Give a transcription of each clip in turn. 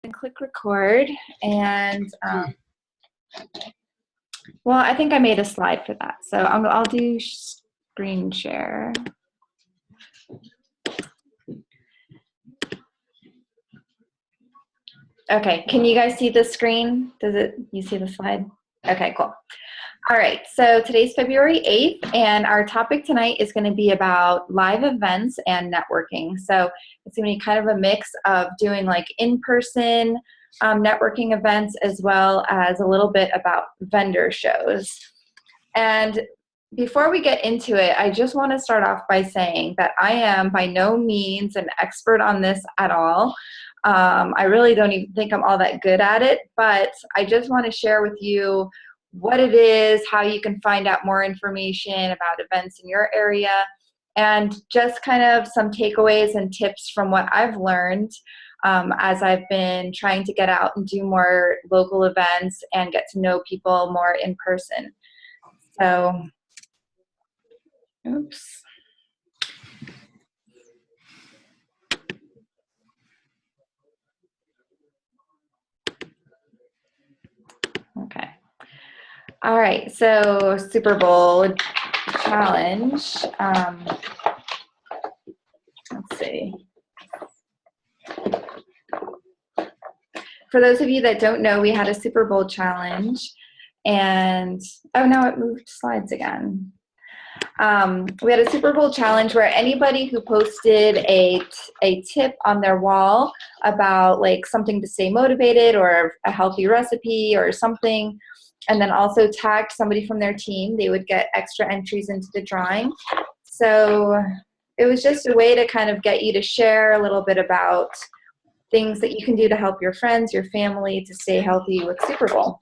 And click record, and well, I think I made a slide for that, so I'll do screen share. Okay, can you guys see the screen? You see the slide? Okay, cool. All right, so today's February 8th, and our topic tonight is going to be about live events and networking. So it's going to be kind of a mix of doing like in-person networking events as well as a little bit about vendor shows. And before we get into it, I just want to start off by saying that I am by no means an expert on this at all. I really don't even think I'm all that good at it, but I just want to share with you what it is, how you can find out more information about events in your area, and just kind of some takeaways and tips from what I've learned as I've been trying to get out and do more local events and get to know people more in person. So, oops. Okay. All right, so Super Bowl challenge. Let's see. For those of you that don't know, we had a Super Bowl challenge, and oh, now it moved slides again. We had a Super Bowl challenge where anybody who posted a tip on their wall about like something to stay motivated or a healthy recipe or something, and then also tagged somebody from their team, they would get extra entries into the drawing. So it was just a way to kind of get you to share a little bit about things that you can do to help your friends, your family to stay healthy with Super Bowl.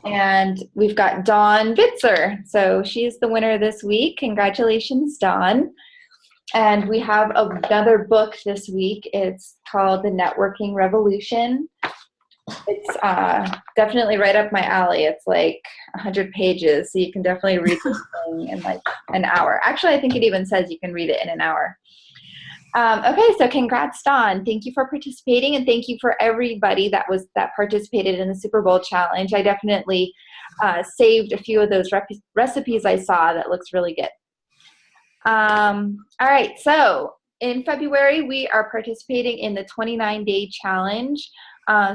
And we've got Dawn Bitzer. So she's the winner this week. Congratulations, Dawn. And we have another book this week. It's called The Networking Revolution. It's definitely right up my alley. It's like 100 pages, so you can definitely read this thing in like an hour. Actually, I think it even says you can read it in an hour. Okay, so congrats, Dawn. Thank you for participating, and thank you for everybody that participated in the Super Bowl challenge. I definitely saved a few of those recipes I saw that looks really good. All right, so in February, we are participating in the 29-day challenge.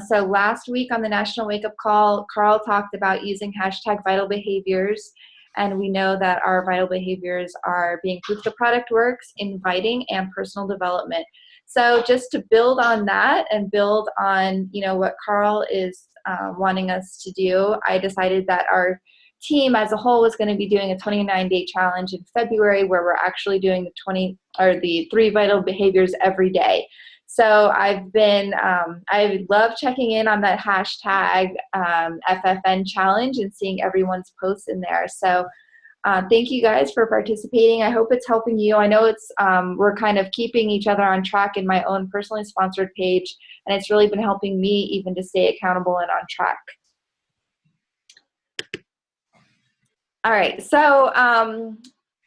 So last week on the National Wake Up Call, Carl talked about using #VitalBehaviors. And we know that our vital behaviors are being proof the product works, inviting, and personal development. So just to build on that and build on, you know, what Carl is wanting us to do, I decided that our team as a whole was going to be doing a 29-day challenge in February, where we're actually doing the 3 vital behaviors every day. So I've been, I love checking in on that hashtag FFN challenge and seeing everyone's posts in there. So thank you guys for participating. I hope it's helping you. I know it's, we're kind of keeping each other on track in my own personally sponsored page, and it's really been helping me even to stay accountable and on track. All right, so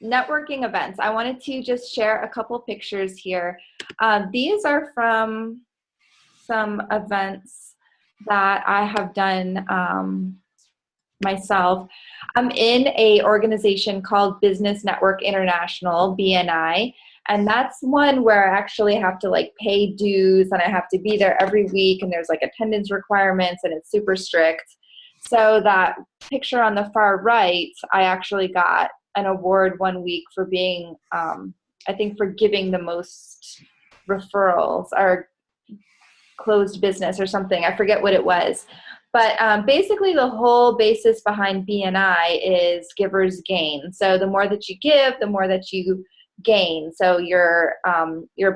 networking events. I wanted to just share a couple pictures here. These are from some events that I have done myself. I'm in an organization called Business Network International, BNI, and that's one where I actually have to like pay dues, and I have to be there every week, and there's like attendance requirements, and it's super strict. So that picture on the far right, I actually got an award one week for being, I think for giving the most referrals or closed business or something. I forget what it was. But basically the whole basis behind BNI is givers gain. So the more that you give, the more that you gain. So your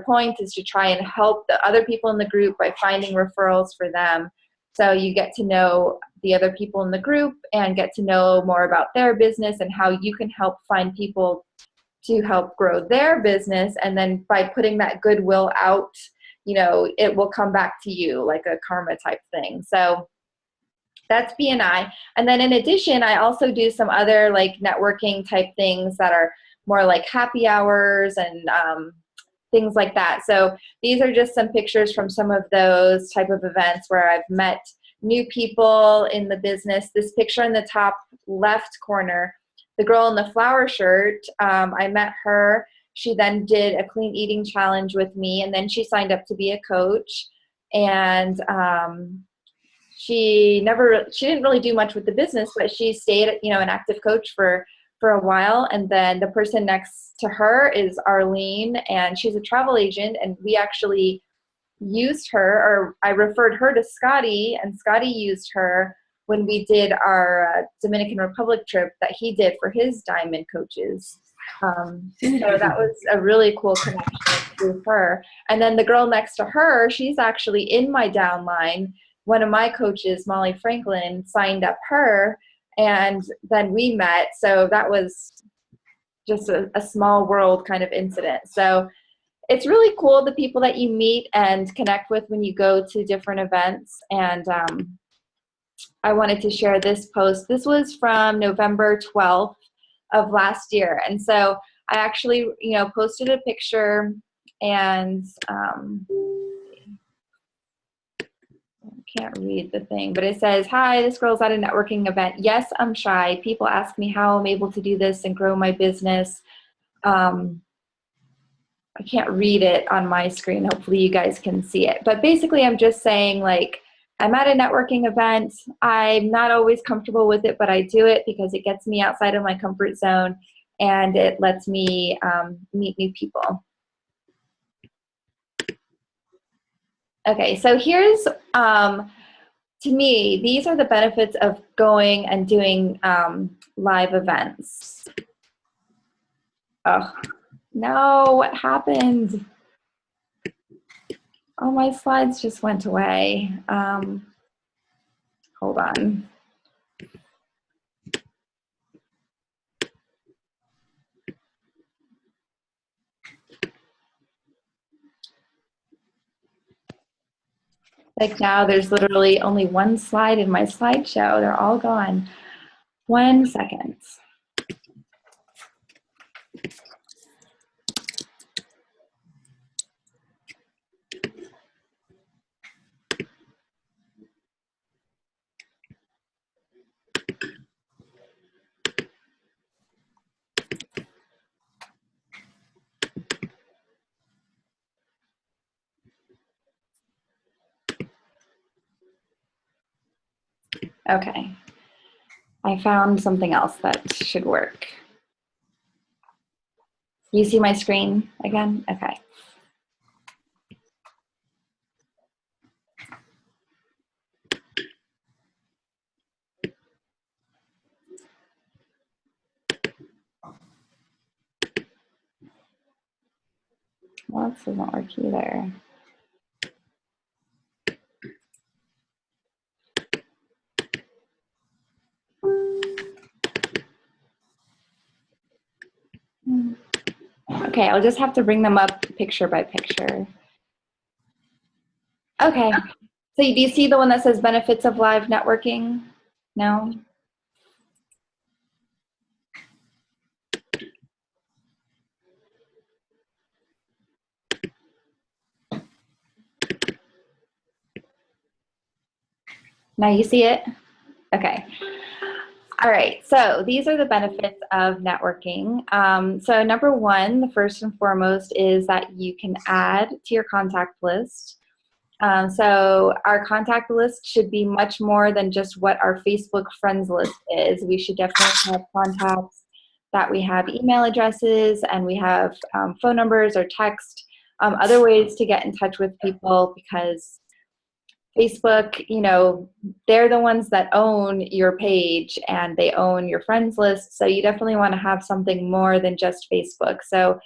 point is to try and help the other people in the group by finding referrals for them. So you get to know the other people in the group and get to know more about their business and how you can help find people to help grow their business. And then by putting that goodwill out, you know, it will come back to you like a karma type thing. So that's BNI. And then in addition, I also do some other like networking type things that are more like happy hours and things like that. So these are just some pictures from some of those type of events where I've met new people in the business. This picture in the top left corner, the girl in the flower shirt, I met her. She then did a clean eating challenge with me, and then she signed up to be a coach. And she didn't really do much with the business, but she stayed, an active coach for a while. And then the person next to her is Arlene, and she's a travel agent, and we actually used her, or I referred her to Scotty, and Scotty used her when we did our Dominican Republic trip that he did for his diamond coaches. So that was a really cool connection with her. And then the girl next to her, she's actually in my downline. One of my coaches, Molly Franklin, signed up her, and then we met. So that was just a small world kind of incident. So it's really cool, the people that you meet and connect with when you go to different events. And I wanted to share this post. This was from November 12th of last year. And so I actually, posted a picture, and I can't read the thing, but it says, "Hi, this girl's at a networking event. Yes, I'm shy. People ask me how I'm able to do this and grow my business." I can't read it on my screen. Hopefully you guys can see it. But basically I'm just saying, like, I'm at a networking event. I'm not always comfortable with it, but I do it because it gets me outside of my comfort zone, and it lets me meet new people. Okay, so here's, to me, these are the benefits of going and doing live events. Oh, no, what happened? Oh, my slides just went away. Hold on. Like now there's literally only one slide in my slideshow. They're all gone. 1 second. Okay. I found something else that should work. You see my screen again? Okay. Well, this doesn't work either. Okay, I'll just have to bring them up picture by picture. Okay, so do you see the one that says benefits of live networking? No? Now you see it? Okay. All right, so these are the benefits of networking. So number one, the first and foremost, is that you can add to your contact list. So our contact list should be much more than just what our Facebook friends list is. We should definitely have contacts, that we have email addresses, and we have phone numbers or text, other ways to get in touch with people, because Facebook, they're the ones that own your page and they own your friends list. So you definitely want to have something more than just Facebook. So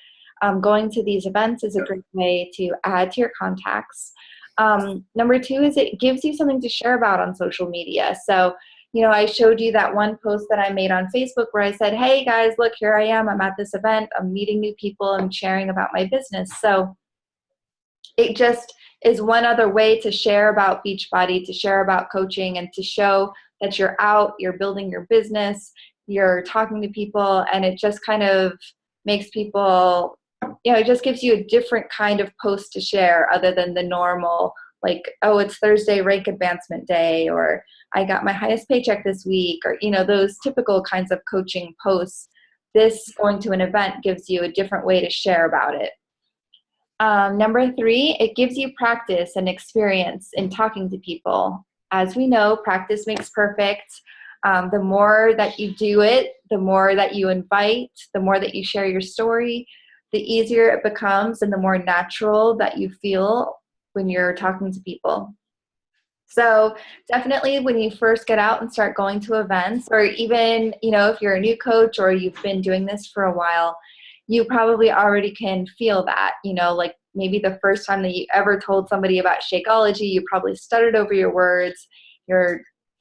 going to these events is a great way to add to your contacts. Number two is it gives you something to share about on social media. So, I showed you that one post that I made on Facebook where I said, "Hey guys, look, here I am. I'm at this event. I'm meeting new people. I'm sharing about my business." So it just is one other way to share about Beachbody, to share about coaching, and to show that you're out, you're building your business, you're talking to people, and it just kind of makes people it just gives you a different kind of post to share other than the normal, like, oh, it's Thursday rank advancement day, or I got my highest paycheck this week, or, those typical kinds of coaching posts. This going to an event gives you a different way to share about it. Number 3, it gives you practice and experience in talking to people. As we know, practice makes perfect. The more that you do it, the more that you invite, the more that you share your story, the easier it becomes and the more natural that you feel when you're talking to people. So definitely when you first get out and start going to events, or even, if you're a new coach or you've been doing this for a while, you probably already can feel that, like maybe the first time that you ever told somebody about Shakeology, you probably stuttered over your words, you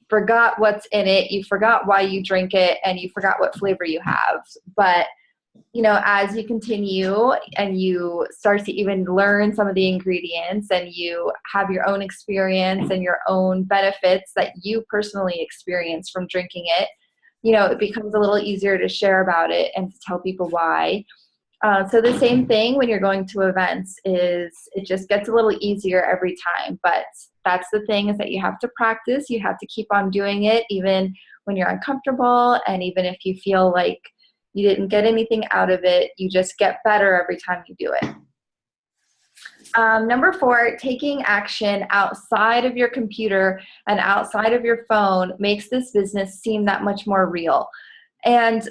forgot what's in it, you forgot why you drink it, and you forgot what flavor you have. But as you continue and you start to even learn some of the ingredients and you have your own experience and your own benefits that you personally experience from drinking it, it becomes a little easier to share about it and to tell people why. So the same thing when you're going to events is it just gets a little easier every time. But that's the thing, is that you have to practice. You have to keep on doing it even when you're uncomfortable, and even if you feel like you didn't get anything out of it, you just get better every time you do it. Number 4, taking action outside of your computer and outside of your phone makes this business seem that much more real. And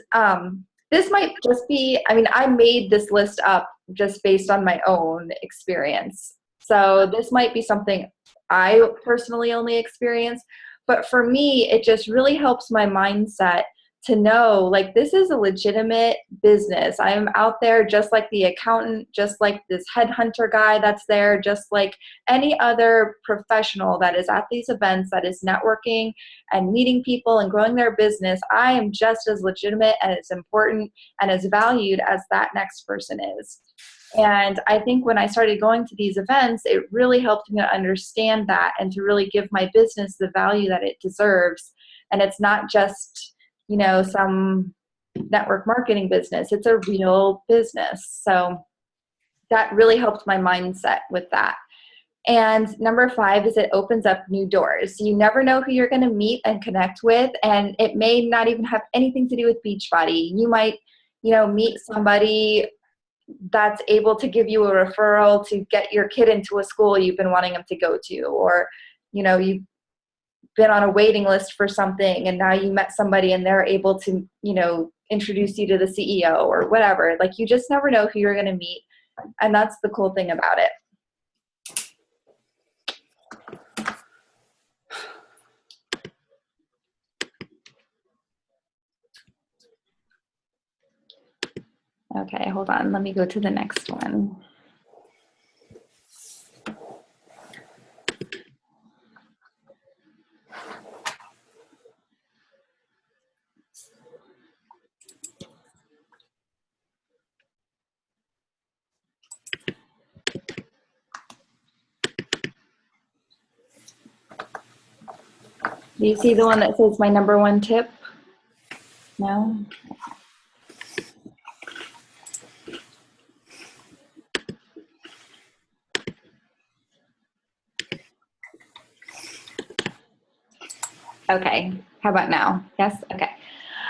this might just be, I made this list up just based on my own experience. So this might be something I personally only experience, but for me, it just really helps my mindset to know, like, this is a legitimate business. I am out there just like the accountant, just like this headhunter guy that's there, just like any other professional that is at these events, that is networking and meeting people and growing their business. I am just as legitimate and as important and as valued as that next person is. And I think when I started going to these events, it really helped me to understand that and to really give my business the value that it deserves. And it's not just some network marketing business. It's a real business. So that really helped my mindset with that. And number 5 is it opens up new doors. You never know who you're going to meet and connect with, and it may not even have anything to do with Beachbody. You might, meet somebody that's able to give you a referral to get your kid into a school you've been wanting them to go to, or, you've been on a waiting list for something and now you met somebody and they're able to, introduce you to the CEO or whatever. Like, you just never know who you're going to meet. And that's the cool thing about it. Okay, hold on. Let me go to the next one. Do you see the one that says my number 1 tip? No? Okay, how about now? Yes? Okay.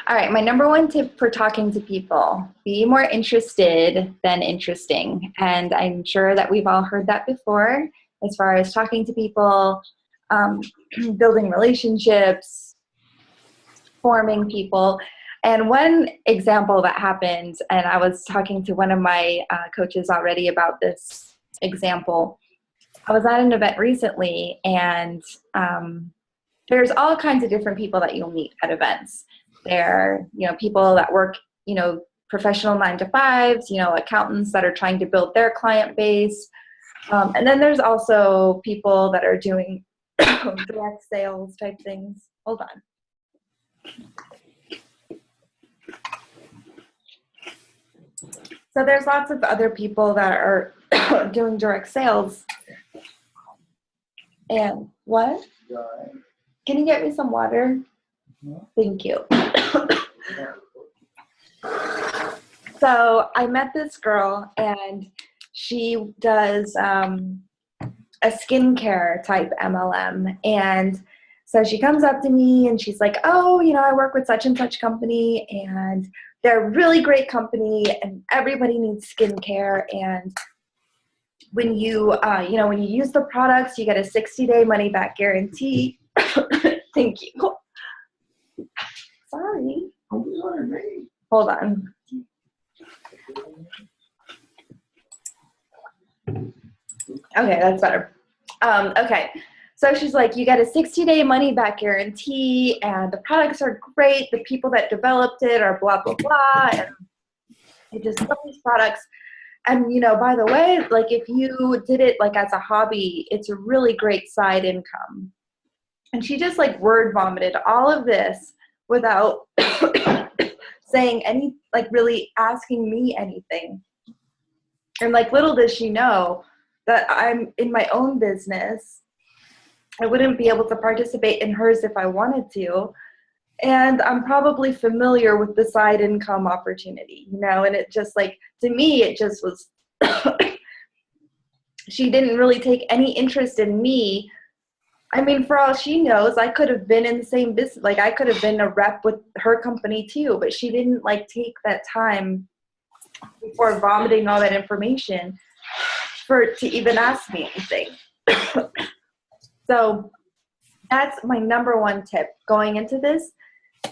All right, my number 1 tip for talking to people: be more interested than interesting. And I'm sure that we've all heard that before, as far as talking to people, building relationships, forming people. And one example that happened, and I was talking to one of my coaches already about this example. I was at an event recently, and there's all kinds of different people that you'll meet at events. There are, people that work, professional 9-to-5s, accountants that are trying to build their client base. And then there's also people that are doing direct sales type things. Hold on. So there's lots of other people that are doing direct sales. And what? Can you get me some water? Thank you. So I met this girl, and she does a skincare type MLM. And so she comes up to me and she's like, oh, I work with such and such company, and they're a really great company, and everybody needs skincare. And when you, when you use the products, you get a 60-day money back guarantee. Thank you. Sorry. Hold on. Okay, that's better. Okay, so she's like, you get a 60-day money back guarantee, and the products are great. The people that developed it are blah, blah, blah, and I just love these products. And, by the way, like, if you did it like as a hobby, it's a really great side income. And she just like word vomited all of this without saying any, like, really asking me anything. And like, little does she know that I'm in my own business. I wouldn't be able to participate in hers if I wanted to. And I'm probably familiar with the side income opportunity, and it just, like, to me, it just was, she didn't really take any interest in me. I mean, for all she knows, I could have been in the same business. Like, I could have been a rep with her company too, but she didn't, like, take that time before vomiting all that information to even ask me anything. So that's my number one tip going into this,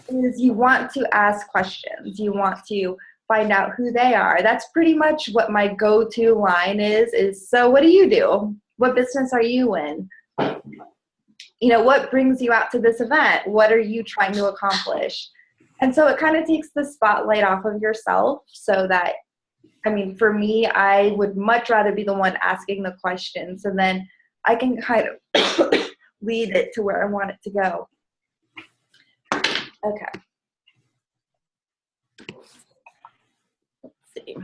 is you want to ask questions. You want to find out who they are. That's pretty much what my go-to line is, so what do you do? What business are you in? What brings you out to this event? What are you trying to accomplish? And so it kind of takes the spotlight off of yourself, so that, I mean, for me, I would much rather be the one asking the questions, and then I can kind of lead it to where I want it to go. Okay. Let's see.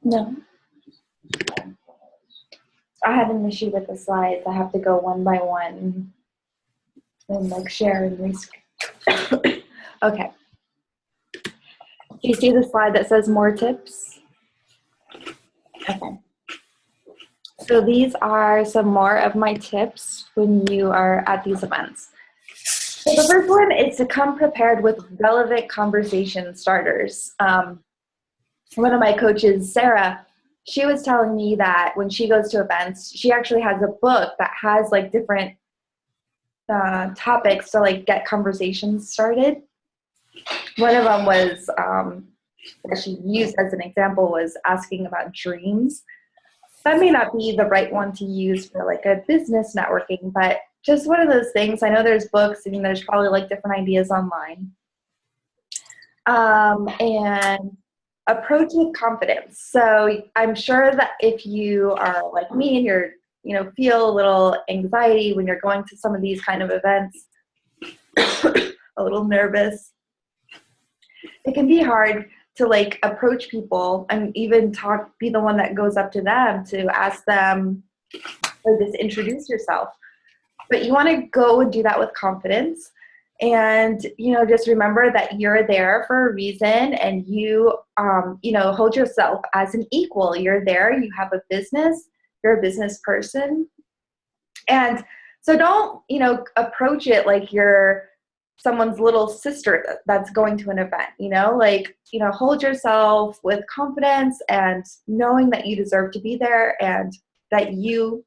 No. I had an issue with the slides. I have to go one by one and, like, share and rescreen. Okay. Do you see the slide that says more tips? Okay. So these are some more of my tips when you are at these events. So the first one is to come prepared with relevant conversation starters. One of my coaches, Sarah, she was telling me that when she goes to events, she actually has a book that has, like, different topics to, like, get conversations started. One of them was, that she used as an example, was asking about dreams. That may not be the right one to use for, like, a business networking, but just one of those things. I know there's books, and there's probably, like, different ideas online. And approach with confidence. So I'm sure that if you are like me and you're, feel a little anxiety when you're going to some of these kind of events, a little nervous, it can be hard to, like, approach people and even be the one that goes up to them to ask them, or just introduce yourself. But you want to go and do that with confidence. And, just remember that you're there for a reason, and you, hold yourself as an equal. You're there, you have a business, you're a business person. And so don't, approach it like you're someone's little sister that's going to an event, hold yourself with confidence and knowing that you deserve to be there and that you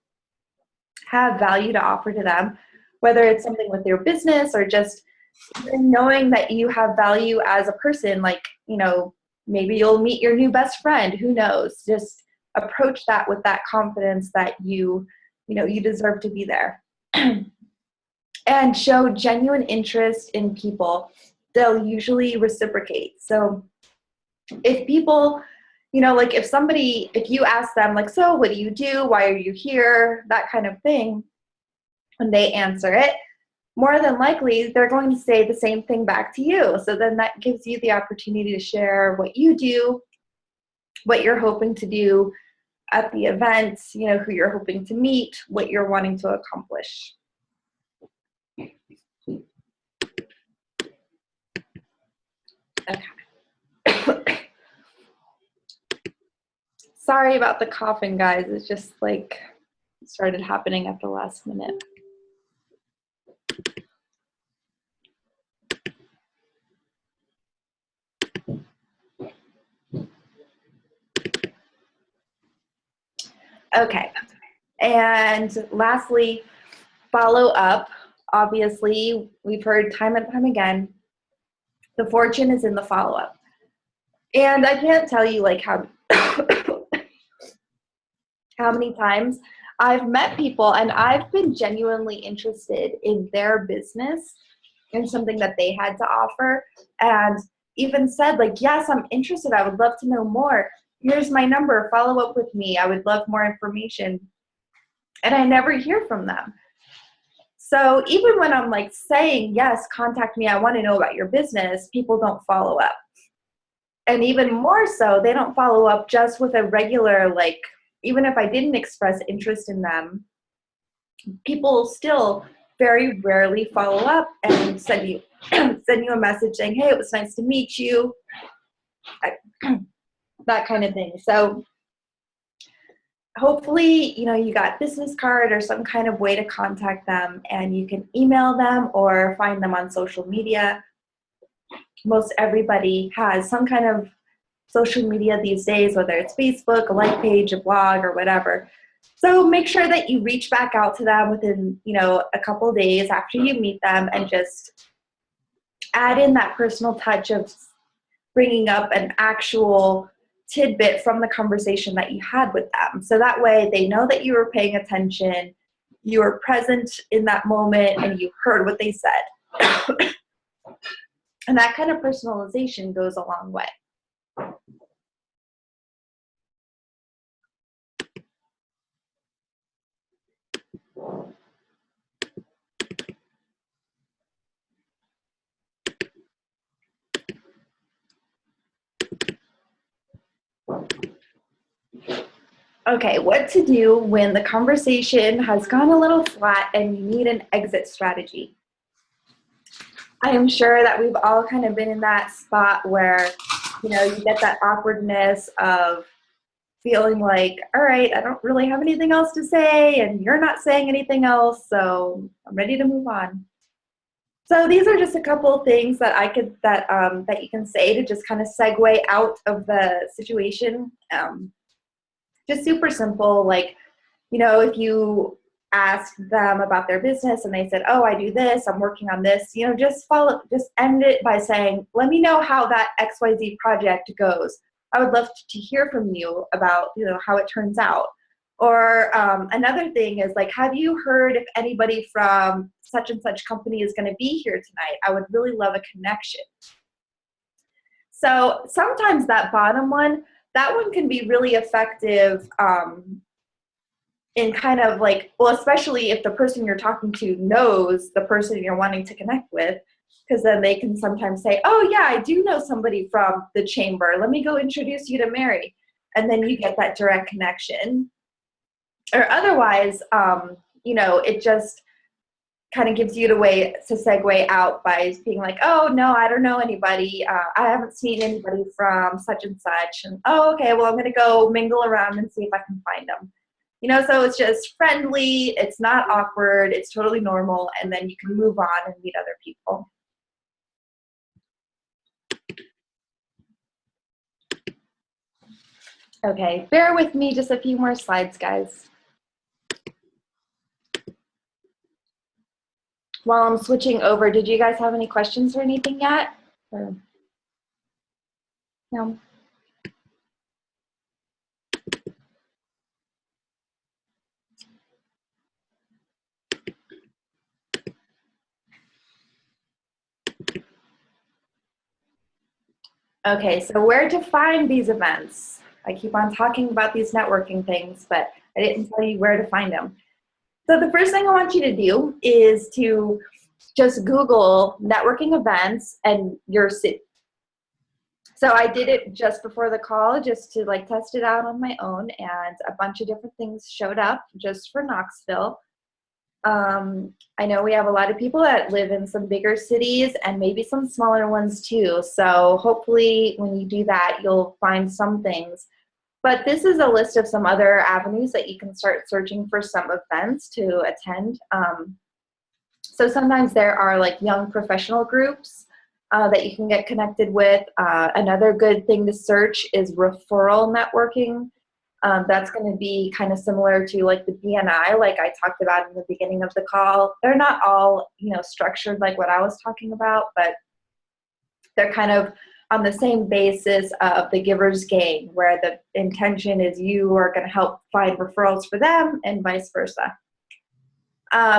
have value to offer to them, whether it's something with your business or just knowing that you have value as a person. Like, maybe you'll meet your new best friend, who knows? Just approach that with that confidence that you deserve to be there. And show genuine interest in people. They'll usually reciprocate. So if people, if you ask them, like, so what do you do? Why are you here? That kind of thing. And they answer it, more than likely, they're going to say the same thing back to you. So then that gives you the opportunity to share what you do what you're hoping to do at the event, you know, who you're hoping to meet, what you're wanting to accomplish. Okay. Sorry about the coughing, guys. It's just like started happening at the last minute. Okay. And lastly, follow up. Obviously, we've heard time and time again, the fortune is in the follow-up. And I can't tell you like how many times I've met people and I've been genuinely interested in their business and something that they had to offer, and even said like, yes, I'm interested. I would love to know more. Here's my number. Follow up with me. I would love more information. And I never hear from them. So even when I'm like saying, yes, contact me, I want to know about your business, people don't follow up. And even more so, they don't follow up just with a regular, like, even if I didn't express interest in them, people still very rarely follow up and send you a message saying, hey, it was nice to meet you, that kind of thing. So hopefully, you know, you got business card or some kind of way to contact them, and you can email them or find them on social media. Most everybody has some kind of social media these days, whether it's Facebook, a like page, a blog, or whatever. So make sure that you reach back out to them within, you know, a couple of days after you meet them, and just add in that personal touch of bringing up an actual tidbit from the conversation that you had with them. So that way they know that you were paying attention, you were present in that moment, and you heard what they said. And that kind of personalization goes a long way. Okay, what to do when the conversation has gone a little flat and you need an exit strategy. I am sure that we've all kind of been in that spot where, you know, you get that awkwardness of feeling like, all right, I don't really have anything else to say, and you're not saying anything else, so I'm ready to move on. So these are just a couple of things that that you can say to just kind of segue out of the situation. Just super simple, like, you know, if you asked them about their business and they said, oh, I do this, I'm working on this, you know, just end it by saying, let me know how that XYZ project goes. I would love to hear from you about, you know, how it turns out. Or another thing is like, have you heard if anybody from such and such company is going to be here tonight? I would really love a connection. So sometimes that bottom one, that one can be really effective in kind of like, well, especially if the person you're talking to knows the person you're wanting to connect with, because then they can sometimes say, oh yeah, I do know somebody from the chamber. Let me go introduce you to Mary. And then you get that direct connection. Or otherwise, you know, it just kind of gives you the way to segue out by being like, oh, no, I don't know anybody. I haven't seen anybody from such and such. And, oh, okay, well, I'm going to go mingle around and see if I can find them. You know, so it's just friendly. It's not awkward. It's totally normal. And then you can move on and meet other people. Okay, bear with me just a few more slides, guys. While I'm switching over, did you guys have any questions or anything yet? Or no? Okay, so where to find these events? I keep on talking about these networking things, but I didn't tell you where to find them. So the first thing I want you to do is to just Google networking events and your city. So I did it just before the call, just to like test it out on my own, and a bunch of different things showed up just for Knoxville. I know we have a lot of people that live in some bigger cities and maybe some smaller ones too. So hopefully when you do that, you'll find some things. But this is a list of some other avenues that you can start searching for some events to attend. So sometimes there are like young professional groups that you can get connected with. Another good thing to search is referral networking. That's going to be kind of similar to like the BNI, like I talked about in the beginning of the call. They're not all, structured like what I was talking about, but they're kind of on the same basis of the giver's gain, where the intention is you are going to help find referrals for them and vice versa.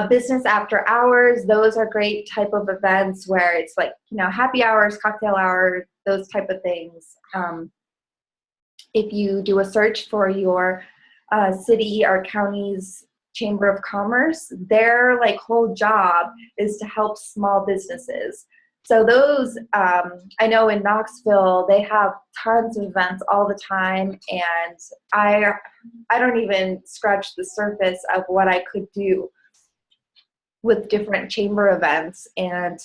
Business after hours, those are great type of events where it's like, happy hours, cocktail hour, those type of things. If you do a search for your city or county's chamber of commerce, their like whole job is to help small businesses. So those, I know in Knoxville, they have tons of events all the time, and I don't even scratch the surface of what I could do with different chamber events. And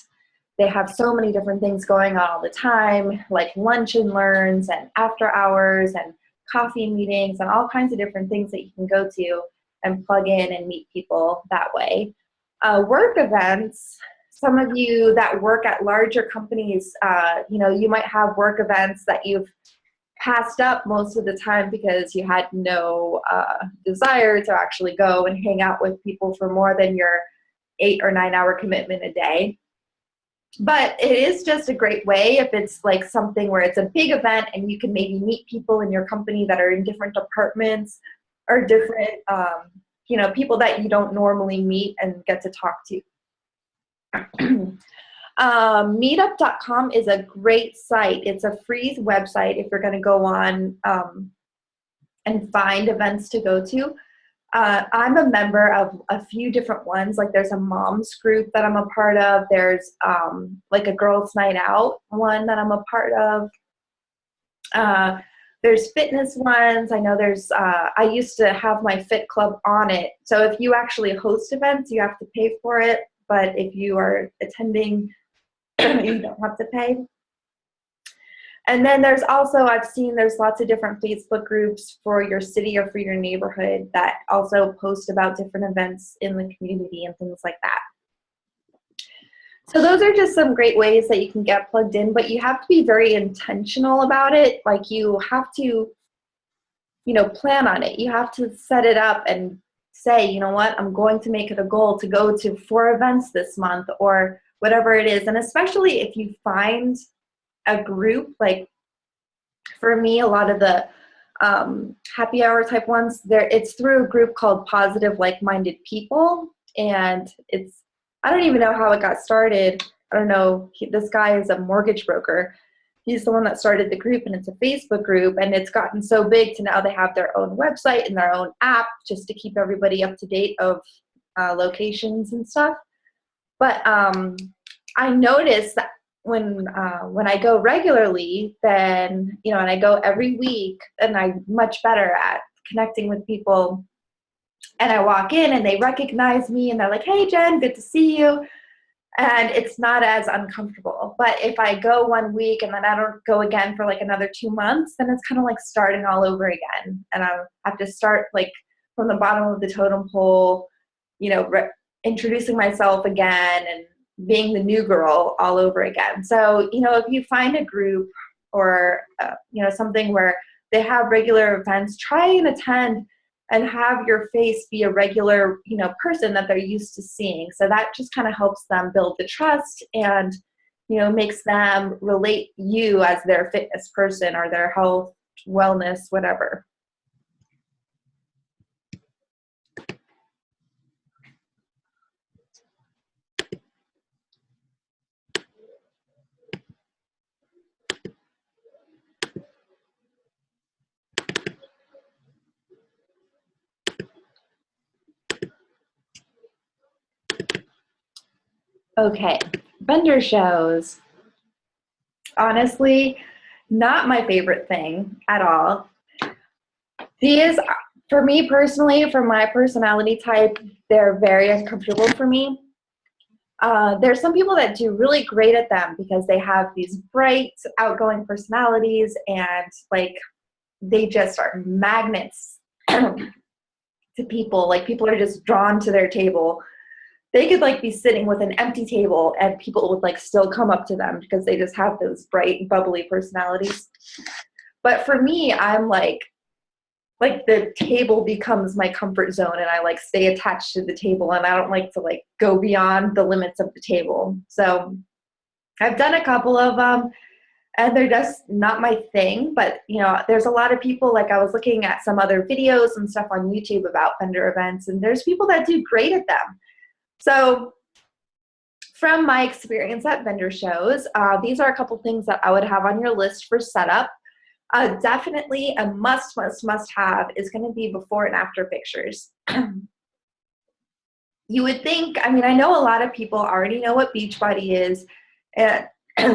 they have so many different things going on all the time, like lunch and learns and after hours and coffee meetings and all kinds of different things that you can go to and plug in and meet people that way. Work events, some of you that work at larger companies, you might have work events that you've passed up most of the time because you had no desire to actually go and hang out with people for more than your 8 or 9 hour commitment a day. But it is just a great way if it's like something where it's a big event and you can maybe meet people in your company that are in different departments or different, people that you don't normally meet and get to talk to. Meetup.com is a great site. It's a free website if you're going to go on and find events to go to. I'm a member of a few different ones. Like there's a mom's group that I'm a part of. There's like a girls' night out one that I'm a part of. There's fitness ones. I know there's, I used to have my Fit Club on it. So if you actually host events, you have to pay for it. But if you are attending, you don't have to pay. And then there's also, I've seen there's lots of different Facebook groups for your city or for your neighborhood that also post about different events in the community and things like that. So those are just some great ways that you can get plugged in, but you have to be very intentional about it. Like you have to, plan on it. You have to set it up and say, you know what, I'm going to make it a goal to go to 4 events this month or whatever it is. And especially if you find a group, like for me, a lot of the happy hour type ones, it's through a group called Positive Like-Minded People, and I don't even know how it got started. I don't know. This guy is a mortgage broker. He's the one that started the group, and it's a Facebook group, and it's gotten so big to now they have their own website and their own app just to keep everybody up to date of locations and stuff. But I noticed that when I go regularly, then, and I go every week, then I'm much better at connecting with people. And I walk in and they recognize me and they're like, hey, Jen, good to see you. And it's not as uncomfortable. But if I go 1 week and then I don't go again for like another 2 months, then it's kind of like starting all over again. And I have to start like from the bottom of the totem pole, introducing myself again and being the new girl all over again. So, if you find a group or, something where they have regular events, try and attend and have your face be a regular, person that they're used to seeing. So that just kind of helps them build the trust and, makes them relate you as their fitness person or their health, wellness, whatever. Okay, vendor shows. Honestly, Not my favorite thing at all. These, for me personally, for my personality type, they're very uncomfortable for me. There's some people that do really great at them because they have these bright, outgoing personalities, and like they just are magnets to people. Like people are just drawn to their table. They could like be sitting with an empty table and people would like still come up to them because they just have those bright, bubbly personalities. But for me, I'm like the table becomes my comfort zone and I like stay attached to the table and I don't like to like go beyond the limits of the table. So I've done a couple of them and they're just not my thing. But you know, there's a lot of people, like I was looking at some other videos and stuff on YouTube about vendor events, and there's people that do great at them. So from my experience at vendor shows, these are a couple things that I would have on your list for setup. Definitely a must have is going to be before and after pictures. You would think, I mean, I know a lot of people already know what Beachbody is, and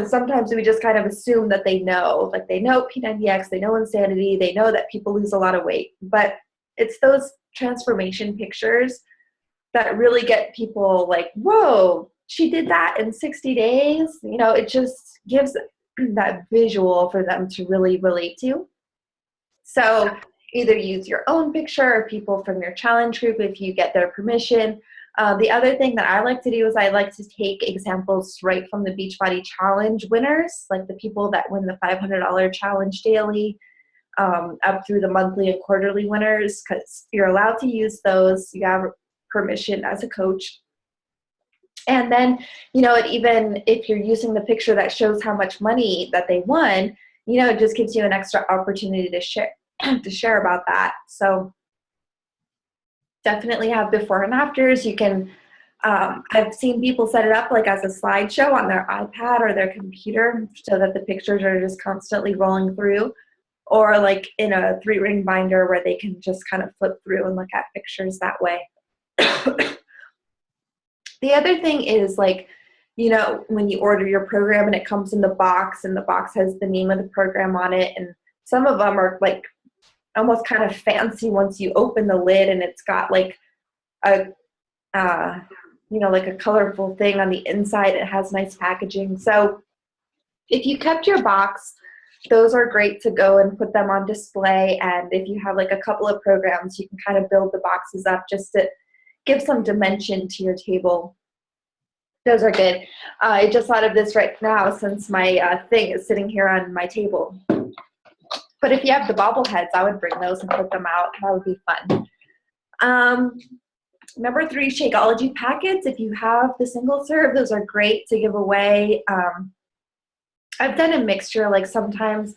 sometimes we just kind of assume that they know, like they know P90X, they know Insanity, they know that people lose a lot of weight, but it's those transformation pictures that really get people like, whoa, she did that in 60 days. You know, it just gives that visual for them to really relate to. So either use your own picture or people from your challenge group if you get their permission. The other thing that I like to do is I like to take examples right from the Beachbody Challenge winners, like the people that win the $500 challenge daily, up through the monthly and quarterly winners, because you're allowed to use those. You have permission as a coach. And then, you know, even if you're using the picture that shows how much money that they won, you know, it just gives you an extra opportunity to share about that. So definitely have before and afters. You can, I've seen people set it up like as a slideshow on their iPad or their computer so that the pictures are just constantly rolling through, or like in a 3-ring binder where they can just kind of flip through and look at pictures that way. The other thing is, like, you know, when you order your program and it comes in the box and the box has the name of the program on it, and some of them are like almost kind of fancy once you open the lid and it's got like a you know, like a colorful thing on the inside. It has nice packaging. So if you kept your box, those are great to go and put them on display. And if you have like a couple of programs, you can kind of build the boxes up just to give some dimension to your table. Those are good. I just thought of this right now since my thing is sitting here on my table. But if you have the bobbleheads, I would bring those and put them out. That would be fun. Number 3, Shakeology packets. If you have the single serve, those are great to give away. I've done a mixture. Like sometimes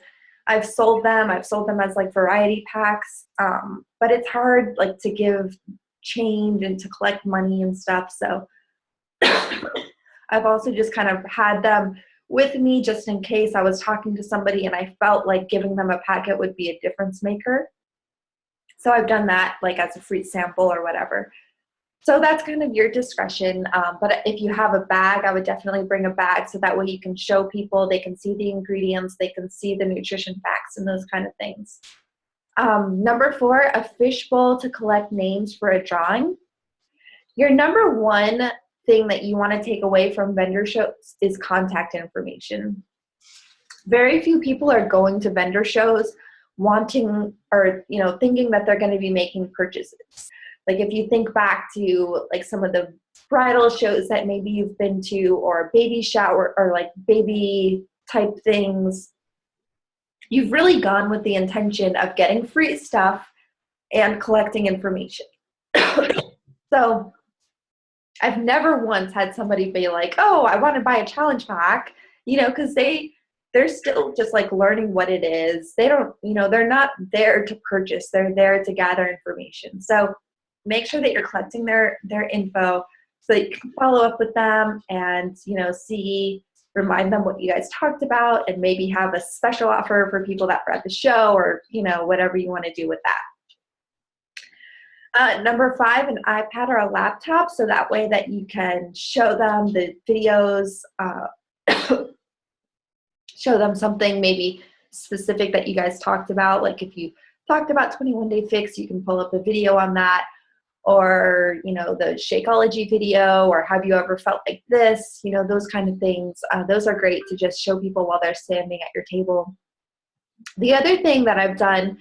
I've sold them as like variety packs, but it's hard like to give change and to collect money and stuff. So I've also just kind of had them with me just in case I was talking to somebody and I felt like giving them a packet would be a difference maker. So I've done that like as a free sample or whatever. So that's kind of your discretion. But if you have a bag, I would definitely bring a bag so that way you can show people, they can see the ingredients, they can see the nutrition facts and those kind of things. Number 4, a fishbowl to collect names for a drawing. Your number 1 thing that you want to take away from vendor shows is contact information. Very few people are going to vendor shows wanting or, you know, thinking that they're going to be making purchases. Like if you think back to like some of the bridal shows that maybe you've been to, or baby shower or like baby type things, you've really gone with the intention of getting free stuff and collecting information. So I've never once had somebody be like, oh, I want to buy a challenge pack, you know, because they're still just like learning what it is. They don't, you know, they're not there to purchase. They're there to gather information. So make sure that you're collecting their info so that you can follow up with them and, you know, remind them what you guys talked about, and maybe have a special offer for people that were at the show, or, you know, whatever you want to do with that. Number 5, an iPad or a laptop, so that way that you can show them the videos, show them something maybe specific that you guys talked about. Like if you talked about 21 Day Fix, you can pull up a video on that, or, you know, the Shakeology video, or have you ever felt like this, you know, those kind of things. Those are great to just show people while they're standing at your table. The other thing that I've done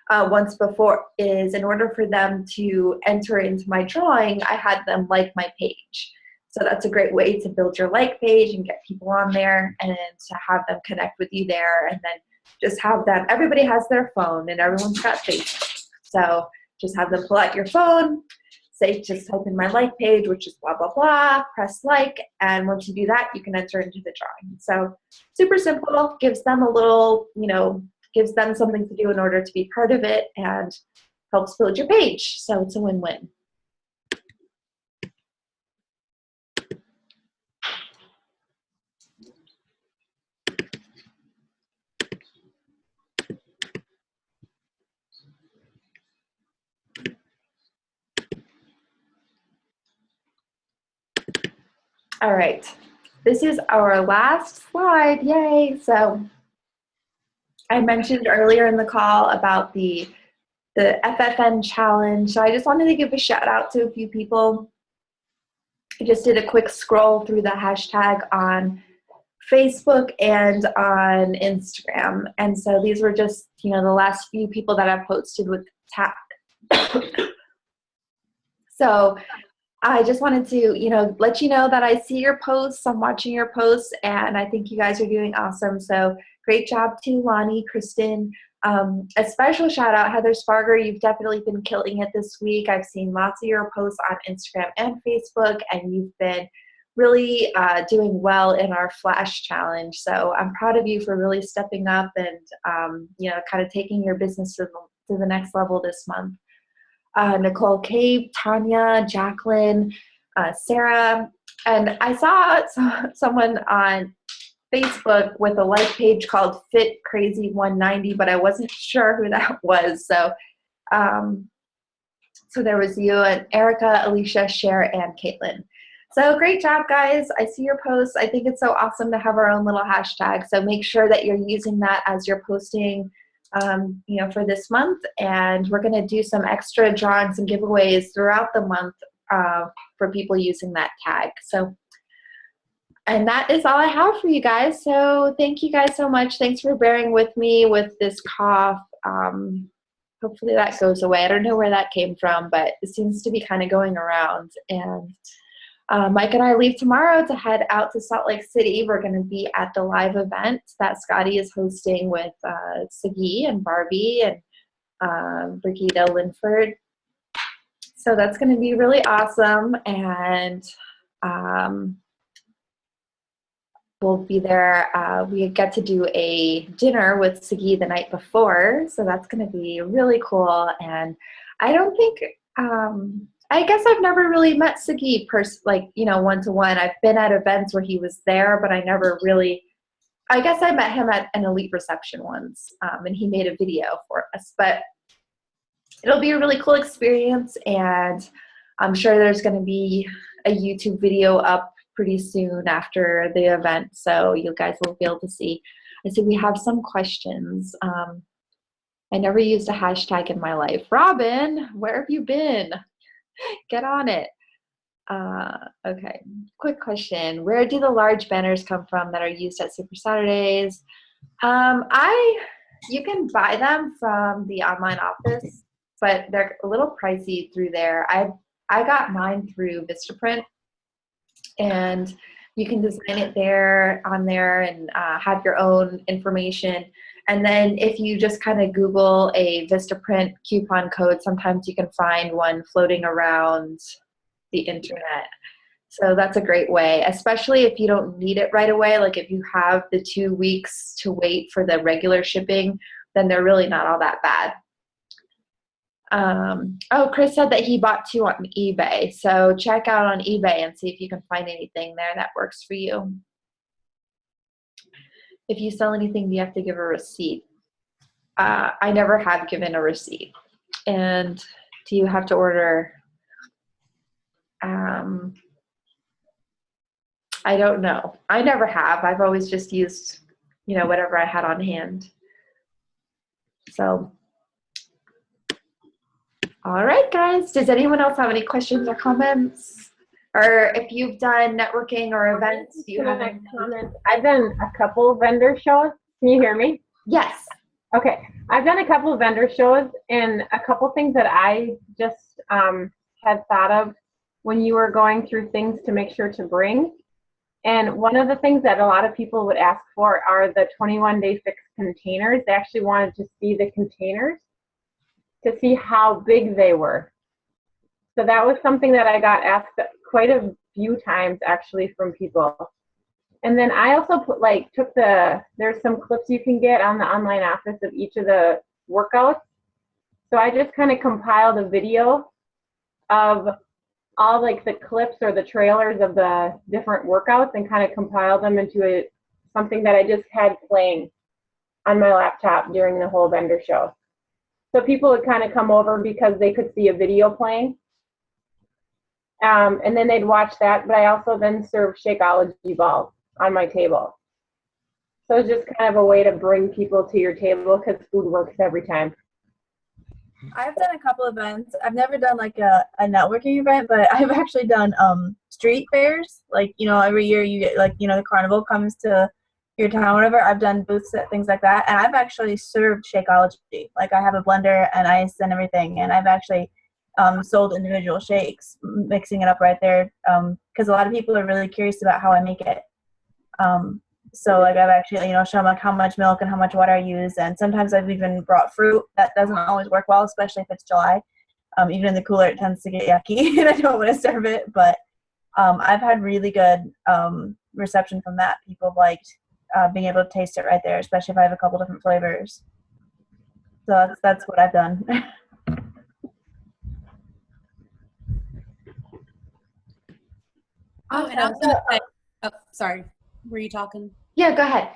once before is, in order for them to enter into my drawing, I had them like my page. So that's a great way to build your like page and get people on there, and to have them connect with you there, and then just have them, everybody has their phone and everyone's got Facebook. So just have them pull out your phone, say, just type in my like page, which is blah, blah, blah, press like, and once you do that, you can enter into the drawing. So super simple, gives them a little, you know, gives them something to do in order to be part of it, and helps build your page. So it's a win-win. All right, this is our last slide, yay. So I mentioned earlier in the call about the FFN challenge. So I just wanted to give a shout out to a few people. I just did a quick scroll through the hashtag on Facebook and on Instagram. And so these were just, you know, the last few people that I've posted with tag. So I just wanted to, you know, let you know that I see your posts, I'm watching your posts, and I think you guys are doing awesome. So great job to Lonnie, Kristen. A special shout out, Heather Sparger, you've definitely been killing it this week. I've seen lots of your posts on Instagram and Facebook, and you've been really doing well in our Flash challenge. So I'm proud of you for really stepping up and, you know, kind of taking your business to the next level this month. Nicole Cape, Tanya, Jacqueline, Sarah, and I saw someone on Facebook with a like page called Fit Crazy 190, but I wasn't sure who that was. So, so there was you and Erica, Alicia, Cher, and Caitlin. So great job, guys. I see your posts. I think it's so awesome to have our own little hashtag. So make sure that you're using that as you're posting, you know, for this month. And we're going to do some extra drawings and giveaways throughout the month for people using that tag. So, and that is all I have for you guys. So thank you guys so much. Thanks for bearing with me with this cough. Hopefully that goes away. I don't know where that came from, but it seems to be kind of going around. And Mike and I leave tomorrow to head out to Salt Lake City. We're going to be at the live event that Scotty is hosting with Sagi and Barbie and Brigida Linford. So that's going to be really awesome. And we'll be there. We get to do a dinner with Sagi the night before. So that's going to be really cool. And I don't think... I guess I've never really met Sagi like, you know, one-to-one. I've been at events where he was there, but I never really, I guess I met him at an elite reception once, and he made a video for us. But it'll be a really cool experience, and I'm sure there's going to be a YouTube video up pretty soon after the event, so you guys will be able to see. I see we have some questions. I never used a hashtag in my life. Robin, where have you been? Get on it. Okay, quick question. Where do the large banners come from that are used at Super Saturdays? You can buy them from the online office, but they're a little pricey through there. I got mine through Vistaprint, and you can design it there on there and have your own information. And then if you just kind of Google a Vistaprint coupon code, sometimes you can find one floating around the internet. So that's a great way, especially if you don't need it right away. Like if you have the 2 weeks to wait for the regular shipping, then they're really not all that bad. Oh, Chris said that he bought 2 on eBay. So check out on eBay and see if you can find anything there that works for you. If you sell anything, do you have to give a receipt? I never have given a receipt. And do you have to order? I don't know. I never have. I've always just used, you know, whatever I had on hand. So, all right, guys. Does anyone else have any questions or comments? Or if you've done networking or events, do you have any comments? I've done a couple vendor shows. Can you hear me? Yes. Okay. I've done a couple of vendor shows, and a couple things that I just had thought of when you were going through things to make sure to bring. And one of the things that a lot of people would ask for are the 21-day fix containers. They actually wanted to see the containers to see how big they were. So that was something that I got asked quite a few times actually from people. And then I also there's some clips you can get on the online office of each of the workouts. So I just kind of compiled a video of all like the clips or the trailers of the different workouts and kind of compiled them into something that I just had playing on my laptop during the whole vendor show. So people would kind of come over because they could see a video playing. And then they'd watch that, but I also then serve Shakeology balls on my table. So it's just kind of a way to bring people to your table because food works every time. I've done a couple events. I've never done like a networking event, but I've actually done street fairs. Like, you know, every year you get like, you know, the carnival comes to your town, whatever. I've done booths at things like that. And I've actually served Shakeology. Like I have a blender and ice and everything. And I've actually sold individual shakes, mixing it up right there. Because a lot of people are really curious about how I make it. So like I've actually, you know, shown like how much milk and how much water I use. And sometimes I've even brought fruit. That doesn't always work well, especially if it's July. Even in the cooler, it tends to get yucky and I don't want to serve it. But I've had really good reception from that. People liked being able to taste it right there, especially if I have a couple different flavors. So that's what I've done. Oh, and I was going to say, oh, sorry, were you talking? Yeah, go ahead.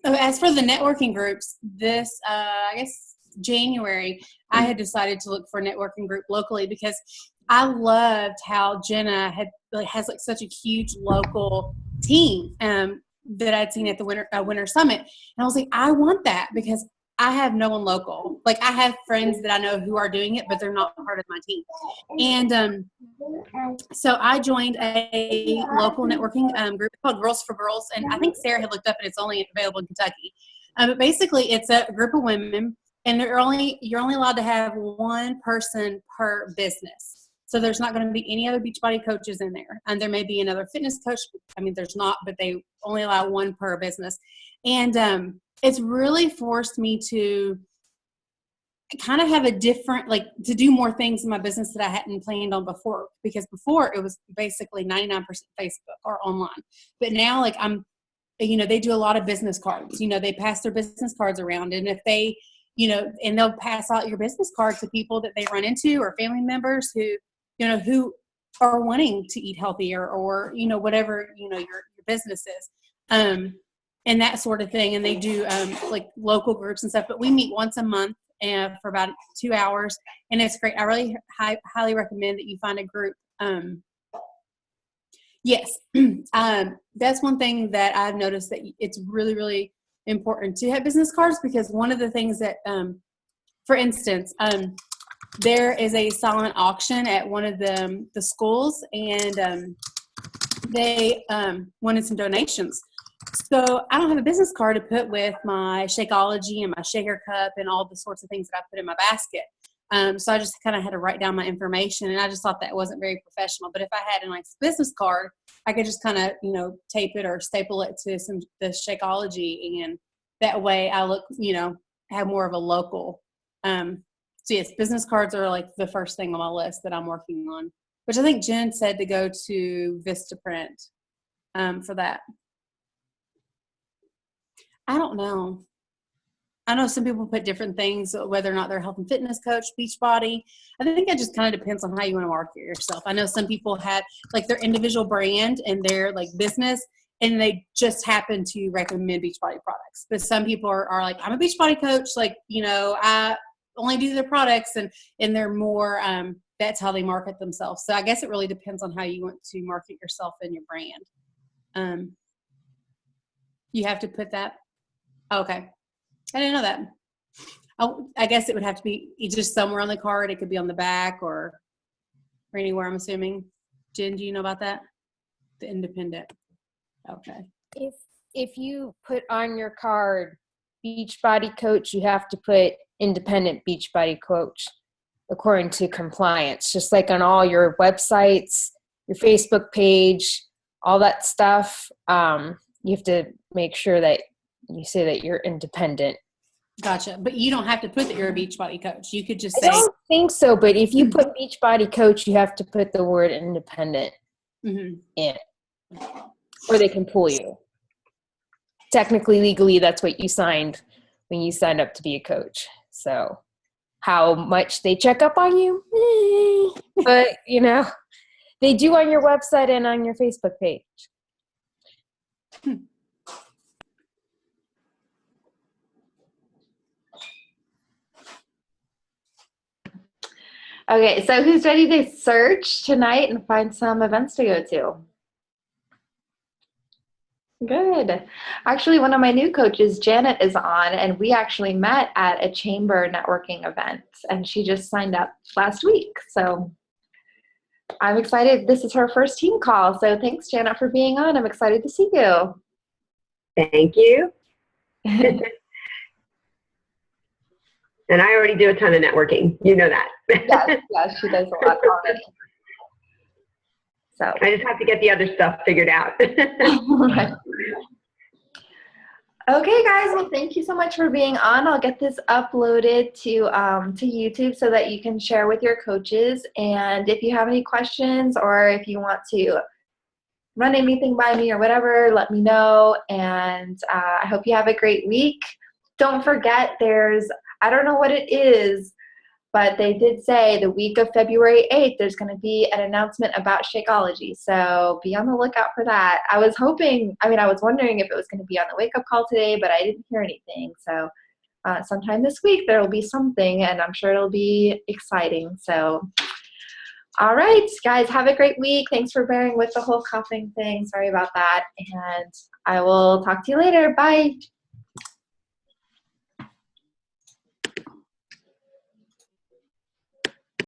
As for the networking groups, this, I guess, January, I had decided to look for a networking group locally because I loved how Jenna has like such a huge local team that I'd seen at the Winter Summit. And I was like, I want that because I have no one local. Like I have friends that I know who are doing it, but they're not part of my team. And so I joined a local networking group called Girls for Girls. And I think Sarah had looked up and it's only available in Kentucky. But basically it's a group of women and you're only allowed to have one person per business. So there's not going to be any other Beachbody coaches in there. And there may be another fitness coach. I mean, there's not, but they only allow one per business. And it's really forced me to kind of have a different, like to do more things in my business that I hadn't planned on before, because before it was basically 99% Facebook or online. But now like they do a lot of business cards, they pass their business cards around. And if they, and they'll pass out your business card to people that they run into or family members who are wanting to eat healthier or, whatever, your business is. And that sort of thing. And they do like local groups and stuff, but we meet once a month for about 2 hours and it's great. I really highly recommend that you find a group. Yes. That's one thing that I've noticed that it's really, really important to have business cards because one of the things that, for instance, there is a silent auction at one of the schools and they wanted some donations. So I don't have a business card to put with my Shakeology and my shaker cup and all the sorts of things that I put in my basket. So I just kind of had to write down my information and I just thought that wasn't very professional. But if I had a nice business card, I could just kind of, tape it or staple it to the Shakeology and that way I look, have more of a local. So yes, business cards are like the first thing on my list that I'm working on, which I think Jen said to go to Vistaprint for that. I don't know. I know some people put different things, whether or not they're a health and fitness coach, Beachbody. I think it just kind of depends on how you want to market yourself. I know some people have like their individual brand and their like business, and they just happen to recommend Beachbody products. But some people are like, I'm a Beachbody coach. Like, I only do their products and they're more, that's how they market themselves. So I guess it really depends on how you want to market yourself and your brand. You have to put that. Okay. I didn't know that. Oh, I guess it would have to be just somewhere on the card. It could be on the back or anywhere, I'm assuming. Jen, do you know about that? The independent. Okay. If you put on your card Beachbody Coach, you have to put independent Beachbody Coach according to compliance, just like on all your websites, your Facebook page, all that stuff. You have to make sure that you say that you're independent. Gotcha. But you don't have to put that you're a Beachbody Coach. You could just I say. don't think so, but if you put Beachbody Coach, you have to put the word independent in, or they can pull you. Technically, legally, that's what you signed when you signed up to be a coach. So how much they check up on you, but they do on your website and on your Facebook page. Okay, so who's ready to search tonight and find some events to go to? Good. Actually, one of my new coaches, Janet, is on, and we actually met at a chamber networking event, and she just signed up last week. So I'm excited. This is her first team call. So thanks, Janet, for being on. I'm excited to see you. Thank you. And I already do a ton of networking. You know that. Yes, she does a lot already. So I just have to get the other stuff figured out. Right. Okay, guys. Well, thank you so much for being on. I'll get this uploaded to YouTube so that you can share with your coaches. And if you have any questions or if you want to run anything by me or whatever, let me know. And I hope you have a great week. Don't forget, I don't know what it is, but they did say the week of February 8th, there's going to be an announcement about Shakeology. So be on the lookout for that. I was wondering if it was going to be on the wake-up call today, but I didn't hear anything. So sometime this week, there will be something, and I'm sure it'll be exciting. So, all right, guys, have a great week. Thanks for bearing with the whole coughing thing. Sorry about that. And I will talk to you later. Bye.